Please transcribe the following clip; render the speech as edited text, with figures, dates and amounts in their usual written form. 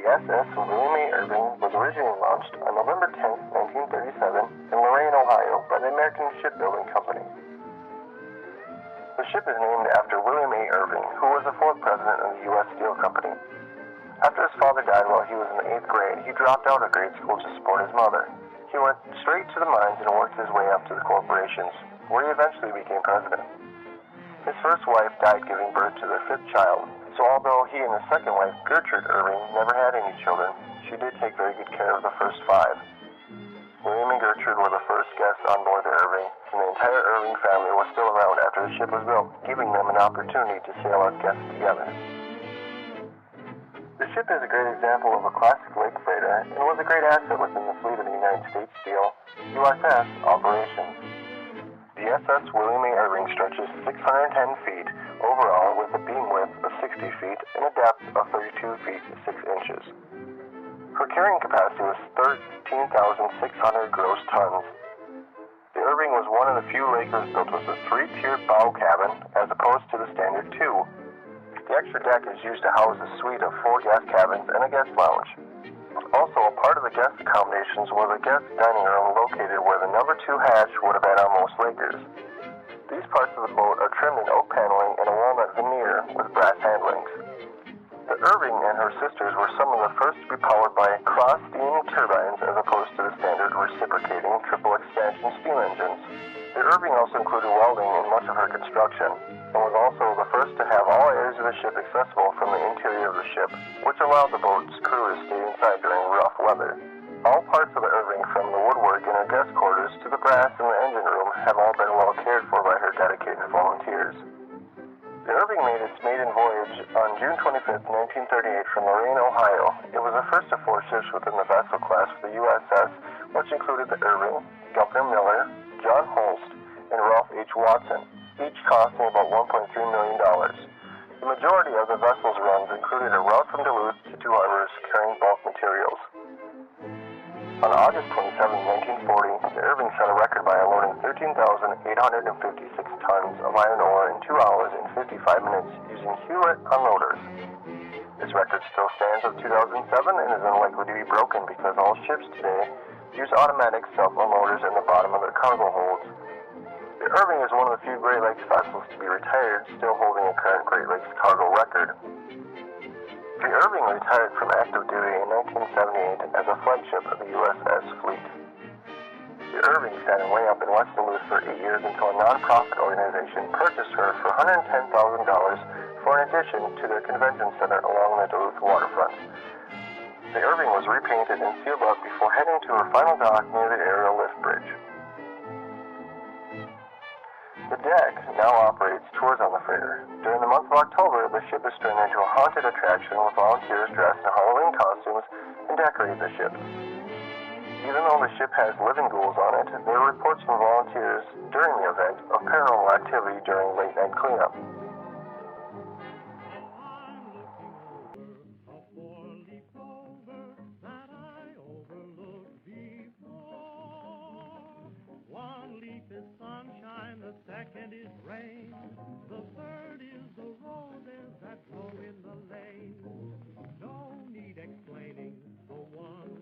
SS William A. Irvin was originally launched on November 10, 1937 in Lorain, Ohio by the American Shipbuilding Company. The ship is named after William A. Irvin, who was the fourth president of the U.S. Steel Company. After his father died while he was in the 8th grade, he dropped out of grade school to support his mother. He went straight to the mines and worked his way up to the corporations, where he eventually became president. His first wife died giving birth to their 5th child, so although he and his second wife, Gertrude Irving, never had any children, she did take very good care of the first 5. William and Gertrude were the first guests on board the Irving, and the entire Irving family was still around after the ship was built, giving them an opportunity to sail as guests together. The ship is a great example of a classic lake freighter and was a great asset within the fleet of the United States Steel USS operations. The SS William A. Irving stretches 610 feet overall with a beam width of 60 feet and a depth of 32 feet 6 inches. Her carrying capacity was 13,600 gross tons. The Irving was one of the few Lakers built with a 3-tiered bow cabin as opposed to the standard 2. The extra deck is used to house a suite of 4 guest cabins and a guest lounge. Also, a part of the guest accommodations was a guest dining room located where the number 2 hatch would have been on most Lakers. These parts of the boat are trimmed in oak paneling and a walnut veneer with brass handlings. The Irving and her sisters were some of the first to be powered by cross-steam turbines as opposed to the standard reciprocating triple expansion steam engines. The Irving also included welding in much of her construction, and was also the first to have all areas of the ship accessible from the interior of the ship, which allowed the boat's crew to stay inside during rough weather. All parts of the Irving, from the woodwork in her guest quarters to the brass in the engine room, have all been well cared for by her dedicated volunteers. The Irving made its maiden voyage on June 25, 1938 from Lorain, Ohio. It was the first of 4 ships within the vessel class for the USS, which included the Irving, Governor Miller, John Holst, and Ralph H. Watson, each costing about $1.3 million. The majority of the vessel's runs included a route from Duluth to 2 harbors carrying bulk materials. On August 27, 1940, the Irving set a record by unloading 13,856 tons of iron ore in 2 hours and 55 minutes using Hewlett unloaders. This record still stands of 2007 and is unlikely to be broken because all ships today use automatic self-unloaders in the bottom of their cargo holds. The Irving is one of the few Great Lakes vessels to be retired, still holding a current Great Lakes cargo record. The Irving retired from active duty in 1978 as a flagship of the USS fleet. The Irving sat in way up in West Duluth for 8 years until a non-profit organization purchased her for $110,000 for an addition to their convention center along the Duluth waterfront. The Irving was repainted and sealed up before heading to her final dock near the aerial lift bridge. The deck now operates tours on the freighter. During the month of October, the ship is turned into a haunted attraction with volunteers dressed in Halloween costumes and decorate the ship. Even though the ship has living ghouls on it, there are reports from volunteers during the event of paranormal activity during late-night cleanup. Sunshine, the second is rain, the third is the roses that grow in the lane. No need explaining, the one